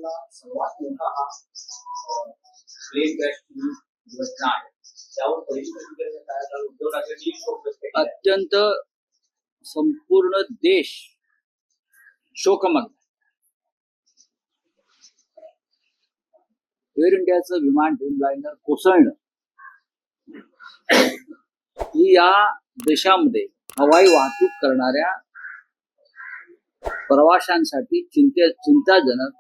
मधला सर्वात मोठा हा प्लेन क्रॅश घटना आहे. त्यावर पहिली प्रतिक्रिया काय आहे? उद्धव ठाकरेंनी शोक व्यक्त केला. अत्यंत संपूर्ण देश शोकमग्न. एअर इंडियाचं विमान ड्रीमलाइनर कोसळणं ही या देशामध्ये हवाई वाहतूक करणाऱ्या प्रवाशांसाठी चिंताजनक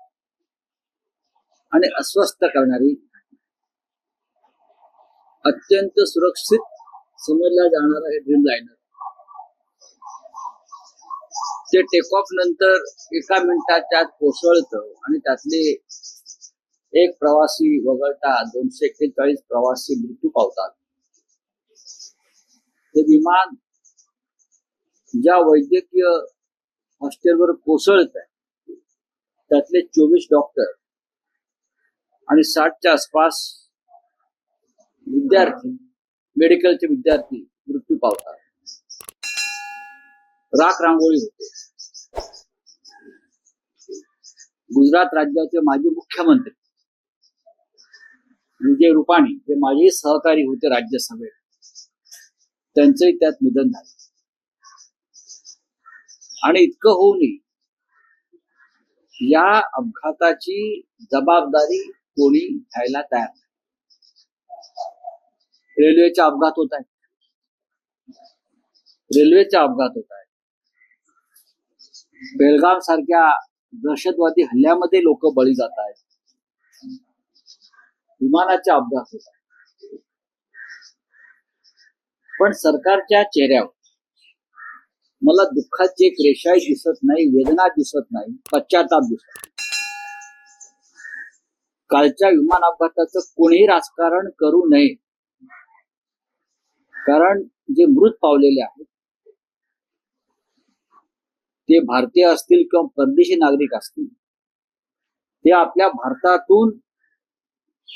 आणि अस्वस्थ करणारी, अत्यंत सुरक्षित समजल्या जाणारं हे ड्रीमलाइनर ते टेक ऑफ नंतर एका मिनिटाच्या आत कोसळतं आणि त्यातले एक प्रवासी वगळता 241 प्रवासी मृत्यू पावतात. हे विमान ज्या वैद्यकीय हॉस्टेलवर कोसळत आहे त्यातले 24 डॉक्टर आणि 60च्या आसपास विद्यार्थी, मेडिकलचे विद्यार्थी मृत्यू पावतात. राख रांगोळी होते. गुजरात राज्याचे माजी मुख्यमंत्री विजय रुपाणी, जे माझे सहकारी होते राज्यसभेत, त्यांचंही त्यात निधन झालं. आणि इतकं होऊनही या अपघाताची जबाबदारी कोणी घ्यायला तयार नाही. रेल्वेचे अपघात होत आहेत, रेल्वेचे अपघात होत आहेत. बेळगाव सारख्या दहशतवादी हल्ल्यामध्ये लोक बळी जात आहेत. विमानाचे अपघात होत आहेत. पण सरकारच्या चेहऱ्यावर मला दुःखाची एक रेषाही दिसत नाही, वेदना दिसत नाही, पश्चाताप दिसत नाही. कालच्या विमान अपघाताचं कोणीही राजकारण करू नये, कारण जे मृत पावलेले आहेत ते भारतीय असतील किंवा परदेशी नागरिक असतील, ते आपल्या भारतातून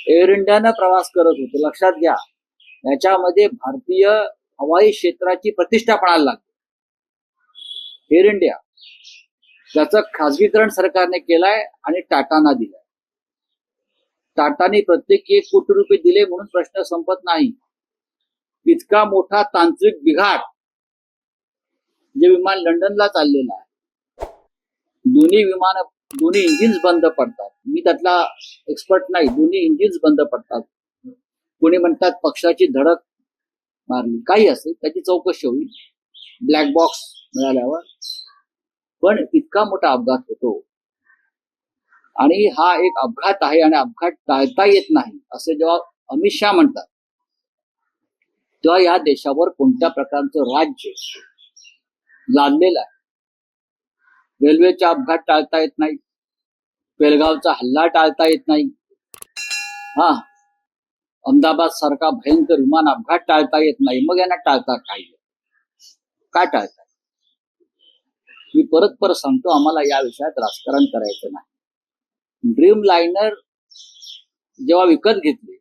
एअर इंडियानं प्रवास करत होते. लक्षात घ्या, याच्यामध्ये भारतीय हवाई क्षेत्राची प्रतिष्ठा पणाला लागते. एअर इंडिया त्याचं खासगीकरण सरकारने केलंय आणि टाटाना दिलंय. टाटाने प्रत्येकी 1 कोटी रुपये दिले म्हणून प्रश्न संपत नाही. इतका मोठा तांत्रिक बिघाड जे विमान लंडनला चाललेलं आहे, दोन्ही इंजिन्स बंद पडतात. मी त्यातला एक्सपर्ट नाही, दोन्ही इंजिन्स बंद पडतात. कोणी म्हणतात पक्षाची धडक मारली, काही असेल त्याची चौकशी होईल ब्लॅक बॉक्स मिळाल्यावर. पण इतका मोठा अपघात होतो आणि हा एक अपघात आहे आणि अपघात टाळता येत नाही असं जेव्हा अमित शहा म्हणतात, तेव्हा या देशावर कोणत्या प्रकारचं राज्य लादलेलं आहे. रेल्वेचे अपघात टाळता येत नाही, बेळगावचा हल्ला टाळता येत नाही, अहमदाबाद सारखा भयंकर विमान अपघात टाळता येत नाही. मग यांना टाळता काय टाळतात? मी परत सांगतो, आम्हाला या विषयात राजकारण करायचं नाही. ड्रीम लाइनर जेव्हा विकत घेतली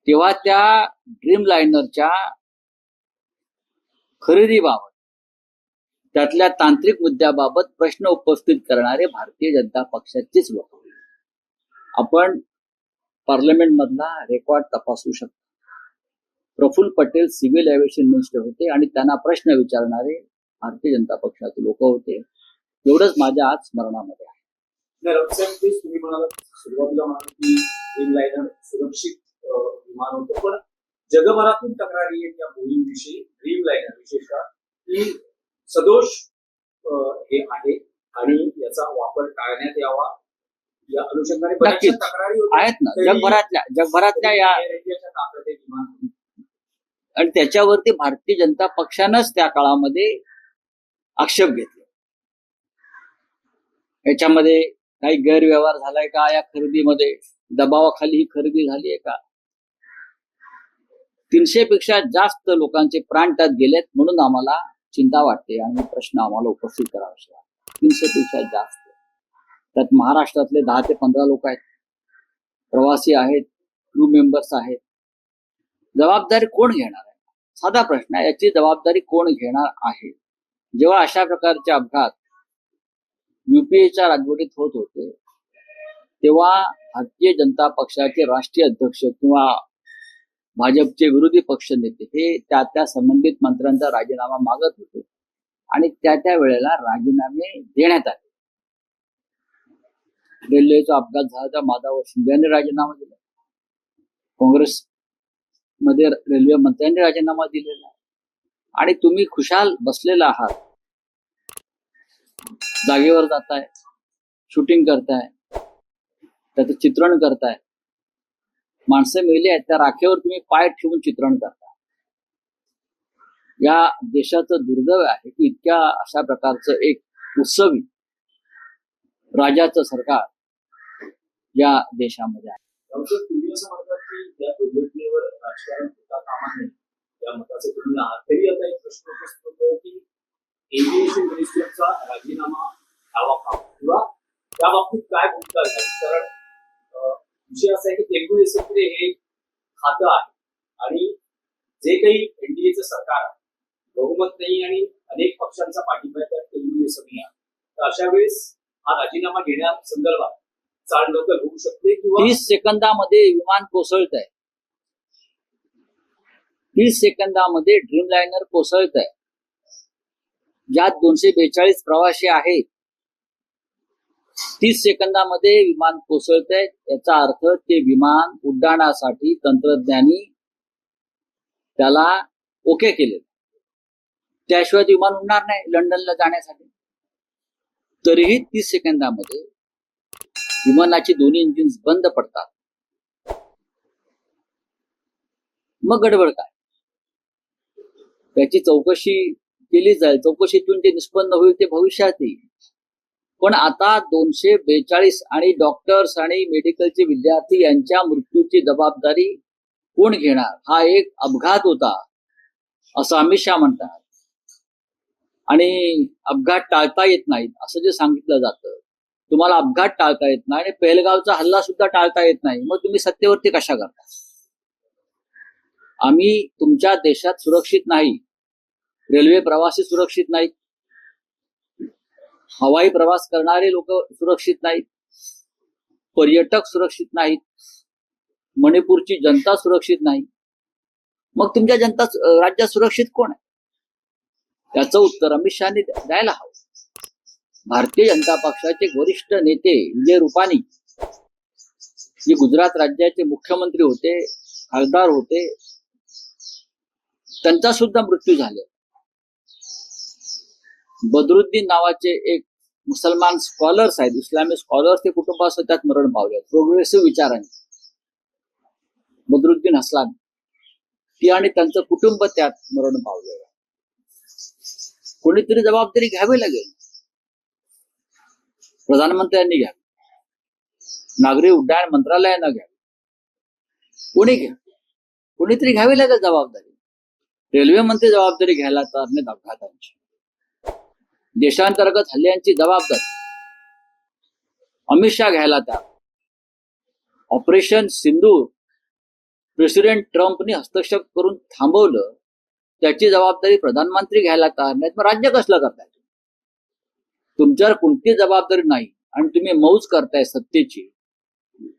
तेव्हा त्या ड्रीम लाइनरच्या खरेदीबाबत, त्यातल्या तांत्रिक मुद्द्याबाबत प्रश्न उपस्थित करणारे भारतीय जनता पक्षाचेच लोक. आपण पार्लमेंट मधला रेकॉर्ड तपासू शकतो. Praful Patel civil aviation minister होते आणि त्यांना प्रश्न विचारणारे भारतीय जनता पक्षाचे लोक होते. एवढंच माझ्या आज स्मरणामध्ये आहे. तुम्ही म्हणाला सुरुवातीला म्हणाल की ड्रीमलाइनर सुरक्षित विमान होतं, पण जगभरातून तक्रारी आहेत या बोईंग विषयी. ड्रीमलाइनर विशेषतः की सदोष हे आहे आणि याचा वापर टाळण्यात यावा या अनुषंगाने बऱ्याचशा तक्रारी आहेत ना जगभरातल्या या विमान. आणि त्याच्यावरती भारतीय जनता पक्षानंच त्या काळामध्ये आक्षेप घेतले. याच्यामध्ये काही गैरव्यवहार झालाय का, या खरेदीमध्ये दबावाखाली ही खरेदी झाली आहे का? 300 पेक्षा जास्त लोकांचे प्राण त्यात गेलेत म्हणून आम्हाला चिंता वाटते आणि प्रश्न आम्हाला उपस्थित करावे लागतात. 300 पेक्षा जास्त. त्यात महाराष्ट्रातले 10 ते 15 लोक आहेत, प्रवासी आहेत, क्रू मेंबर्स आहेत. जबाबदारी कोण घेणार आहे? साधा प्रश्न आहे, याची जबाबदारी कोण घेणार आहे? जेव्हा अशा प्रकारचे अपघात UPAच्या राजवटीत होत होते तेव्हा भारतीय जनता पक्षाचे राष्ट्रीय अध्यक्ष किंवा भाजपचे विरोधी पक्ष नेते हे त्या त्या संबंधित मंत्र्यांचा राजीनामा मागत होते आणि त्या त्या वेळेला राजीनामे देण्यात आले. रेल्वेचा अपघात झाला तर माधव शिंदे यांनी राजीनामा दिला. काँग्रेसमध्ये रेल्वे मंत्र्यांनी राजीनामा दिलेला आहे आणि तुम्ही खुशाल बसलेला आहात, जागेवर जाताय, शूटिंग करताय, त्याचं चित्रण करताय. माणसं मेली आहेत त्या राखेवर तुम्ही पाय ठेवून चित्रण करताय. या देशाचं दुर्दैव आहे की इतक्या अशा प्रकारचं एक उत्सवी राजाचं सरकार या देशामध्ये आहे. त्यामुळे तुम्ही असं म्हणतात की या दुर्घटनेवर राजकारण होता कामा नये या मताचे तुम्ही आहात. तरी आता एक प्रश्न उपस्थित होतो की एव्हिएशन मिनिस्टरचा राजीनामा घ्यावा का किंवा त्या बाबतीत काय भूमिका घ्यावी. कारण विषय असा आहे की तेलगू देशम हे खातं आहे आणि जे काही एनडीएचं सरकार आहे बहुमत नाही आणि अनेक पक्षांचा पाठिंबा आहे त्यात तेलगू देशमही आहे. तर अशा वेळेस हा राजीनामा घेण्यासंदर्भात चालढकल होऊ शकते किंवा 30 सेकंदामध्ये विमान कोसळत आहे. 30 सेकंदामध्ये ड्रीमलाइनर कोसळत आहे. ज्यात 242 प्रवासी आहेत. 30 सेकंदामध्ये विमान कोसळत आहे. याचा अर्थ ते विमान उड्डाणासाठी तंत्रज्ञानी त्याला ओके केले. त्याशिवाय विमान उडणार नाही लंडनला जाण्यासाठी. तरीही 30 सेकंदामध्ये विमानाची दोन्ही इंजिन्स बंद पडतात. मग गडबड काय? त्याची चौकशी केली जाईल. चौकशीतून जे निष्पन्न होईल ते भविष्यात येईल. पण आता 242 आणि डॉक्टर्स आणि मेडिकलचे विद्यार्थी यांच्या मृत्यूची जबाबदारी कोण घेणार? हा एक अपघात होता असं अमित शहा म्हणतात आणि अपघात टाळता येत नाहीत असं जे सांगितलं जातं. तुम्हाला अपघात टाळता येत नाही आणि पहलगावचा हल्ला सुद्धा टाळता येत नाही. मग तुम्ही सत्तेवरती कशा करता? आम्ही तुमच्या देशात सुरक्षित नाही. रेल्वे प्रवासी सुरक्षित नाहीत. हवाई प्रवास करणारे लोक सुरक्षित नाहीत. पर्यटक सुरक्षित नाहीत. मणिपूरची जनता सुरक्षित नाही. मग तुमच्या जनता राज्यात सुरक्षित कोण आहे? त्याचं उत्तर अमित शहानी द्यायला हवं. भारतीय जनता पक्षाचे वरिष्ठ नेते विजय रुपानी जे गुजरात राज्याचे मुख्यमंत्री होते, खासदार होते, त्यांचा सुद्धा मृत्यू झाला. बदरुद्दीन नावाचे एक मुसलमान स्कॉलर्स आहेत, इस्लामिक स्कॉलर्स, ते कुटुंबासह त्यात मरण पावले. प्रोग्रेसिव्ह विचारांनी बदरुद्दीन हसलान ती आणि त्यांचं कुटुंब त्यात मरण पावले. कोणीतरी जबाबदारी घ्यावी लागेल. प्रधानमंत्र्यांनी घ्यावी, नागरी उड्डाण मंत्रालयानं घ्यावी, कोणी घ्यावी, कोणीतरी घ्यावी लागेल जबाबदारी. रेल्वे मंत्री जबाबदारी घ्यायला तयार नाहीत अपघातांची. देशांतर्गत हल्ल्यांची जबाबदारी अमित शहा घ्यायला तयार. ऑपरेशन सिंदूर प्रेसिडेंट ट्रम्पने हस्तक्षेप करून थांबवलं, त्याची जबाबदारी प्रधानमंत्री घ्यायला तयार नाहीत. मग राज्य कसलं करताय? तुमच्यावर कोणती जबाबदारी नाही आणि तुम्ही मौज करताय सत्तेची.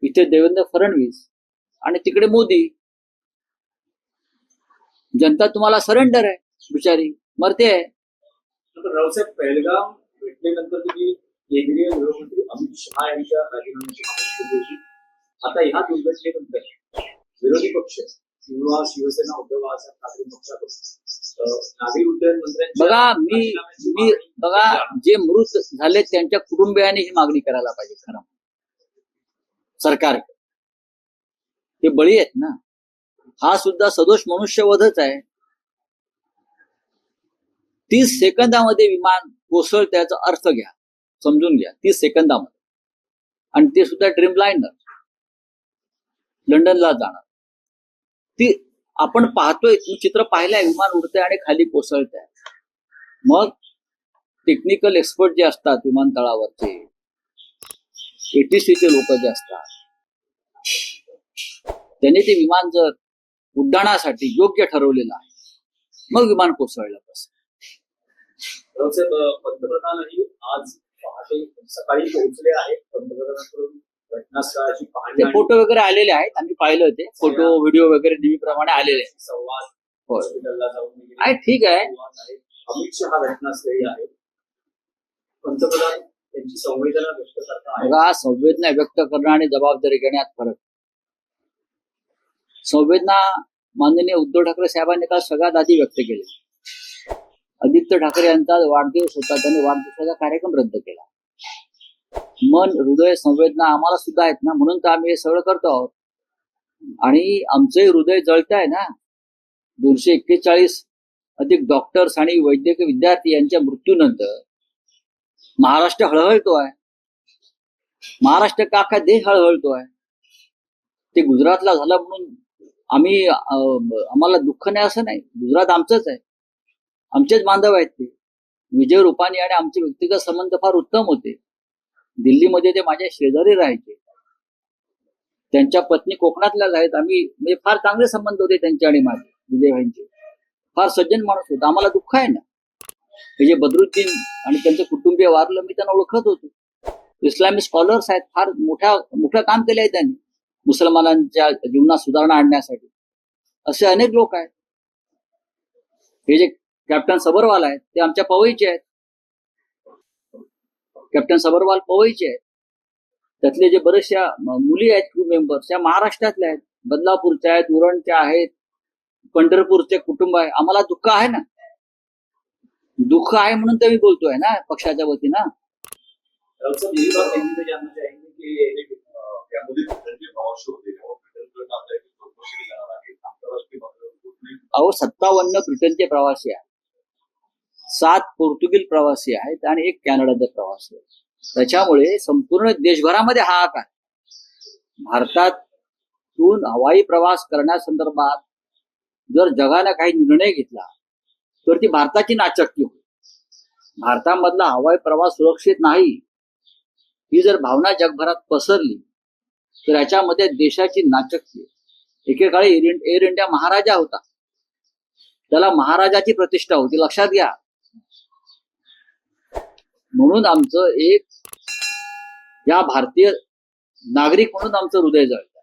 इथे देवेंद्र फडणवीस आणि तिकडे मोदी. जनता तुम्हाला सरेंडर आहे, बिचारी मरते आहे. रावसाहेब, पहलगाम घटनेनंतर तुम्ही केंद्रीय गृहमंत्री अमित शहा यांच्या राजीनाम्याची मागणी केली होती. आता ह्या दुर्घटनेनंतर विरोधी पक्ष किंवा शिवसेना, उद्धव बाळासाहेब ठाकरे पक्षाकडून नागरी उड्डयन मंत्र्यांच्या बघा जे मृत झाले त्यांच्या कुटुंबियांनी ही मागणी करायला पाहिजे. खरं सरकार हे बळी आहेत ना. हा सुद्धा सदोष मनुष्यवधच आहे. 30 सेकंदामध्ये विमान कोसळ, त्याचा अर्थ घ्या, समजून घ्या. 30 सेकंदामध्ये, आणि ते सुद्धा ड्रीमलाइनर लंडनला जाणार. ती आपण पाहतोय, चित्र पाहिलंय, विमान उडतंय आणि खाली कोसळत आहे. मग टेक्निकल एक्सपर्ट जे असतात विमानतळावरचे, ATC चे लोक जे असतात, त्यांनी ते विमान जर उड्डाणासाठी योग्य ठरवलेलं आहे, मग विमान कोसळलं कसं? पंतप्रधानही आज पहाटे सकाळी पोहोचले आहेत. पंतप्रधानांकडून घटनास्थळाची पाहणी ते आणि फोटो वगैरे आलेले आहेत, आम्ही पाहिलं होते फोटो व्हिडिओ वगैरे नेहमीप्रमाणे आलेले आहेत. संवाद होय. हॉस्पिटलला जाऊन वगैरे आहे, ठीक आहे. संवाद आहे. अमित शहा घटनास्थळी आहे. पंतप्रधान त्यांची संवेदना व्यक्त करता आहे. बघा, संवेदना व्यक्त करणं आणि जबाबदारी घेण्यात फरक. संवेदना माननीय उद्धव ठाकरे साहेबांनी काल सगळ्यात आधी व्यक्त केली. आदित्य ठाकरे यांचा वाढदिवस होता, त्यांनी वाढदिवसाचा कार्यक्रम रद्द केला. मन, हृदय, संवेदना आम्हाला सुद्धा आहेत ना, म्हणून तर आम्ही हे सगळं करतो आहोत. आणि आमचंही हृदय जळत आहे ना. 241 अधिक डॉक्टर्स आणि वैद्यकीय विद्यार्थी यांच्या मृत्यूनंतर महाराष्ट्र हळहळतो आहे. महाराष्ट्र का देश हळहळतो आहे. ते गुजरातला झालं म्हणून आम्हाला दुःख नाही असं नाही. गुजरात आमचंच आहे, आमचेच बांधव आहेत ते. विजय रुपानी आणि आमचे व्यक्तिगत संबंध फार उत्तम होते. दिल्लीमध्ये ते माझ्या शेजारी राहायचे. त्यांच्या पत्नी कोकणातल्याच आहेत. आम्ही म्हणजे फार चांगले संबंध होते त्यांचे आणि माझे, विजय भाईंचे. फार सज्जन माणूस होता. आम्हाला दुःख आहे ना. हे जे बदरुद्दीन आणि त्यांचे कुटुंबीय वारलं, मी त्यांना ओळखत होतो. इस्लामिक स्कॉलर्स आहेत, फार मोठं काम केलं आहे त्यांनी मुसलमानांच्या जीवनात सुधारणा आणण्यासाठी. असे अनेक लोक आहेत. हे जे कॅप्टन सबरवाल आहेत ते आमच्या पवईचे आहेत. कॅप्टन सबरवाल पवईचे आहेत. त्यातले जे बरेचशा मुली आहेत क्रू मेंबर्स त्या महाराष्ट्रातल्या आहेत, बदलापूरच्या आहेत, उरणच्या आहेत, पंढरपूरचे कुटुंब आहे. आम्हाला दुःख आहे ना. दुःख आहे म्हणून तर मी बोलतोय ना पक्षाच्या वतीनं. सर, यही बात हिंदी में जानना चाहेंगे कि त्यामध्ये ब्रिटनचे प्रवासी होते तेव्हा ब्रिटनकडे आपल्या चौकशी करणार आहे. आंतरराष्ट्रीय पातळीवर अहो 57 ब्रिटनचे प्रवासी आहेत, 7 पोर्तुगीज प्रवासी आहेत आणि 1 कॅनडाचा प्रवासी आहे. त्याच्यामुळे संपूर्ण देशभरामध्ये हाहाकार. भारतातून हवाई प्रवास करण्यासंदर्भात जर जगाने काही निर्णय घेतला तर ती भारताची नाचक्की होईल. भारतामधला हवाई प्रवास सुरक्षित नाही ही जर भावना जगभरात पसरली तर याच्यामध्ये देशाची नाचक्की. एकेकाळी एअर इंडिया महाराजा होता, त्याला महाराजाची प्रतिष्ठा होती, लक्षात घ्या. म्हणून आमचं एक या भारतीय नागरिक म्हणून आमचं हृदय जळतं.